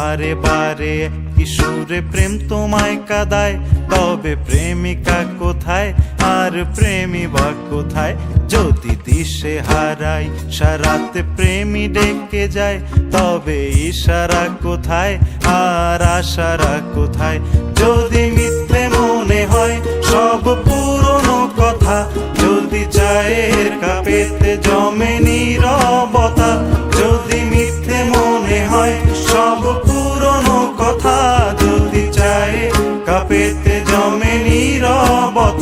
বারে বারে কিশোরে প্রেম তোমায় কাঁদায়, তবে প্রেমিকা কোথায় আর প্রেমী বা কোথায়? যদি দিশে হারাই সারাতে প্রেমী ডেকে যায়, তবে ইশারা কোথায় আর আশারা কোথায়? যদি মিথ্যে মনে হয় সব পুরনো কথা, যদি চায়ের কাপেতে জমে নীরবতা, যদি মিথ্যে মনে হয় সব পুরনো কথা, যদি চায়ের কাপেতে জমে নীরবতা,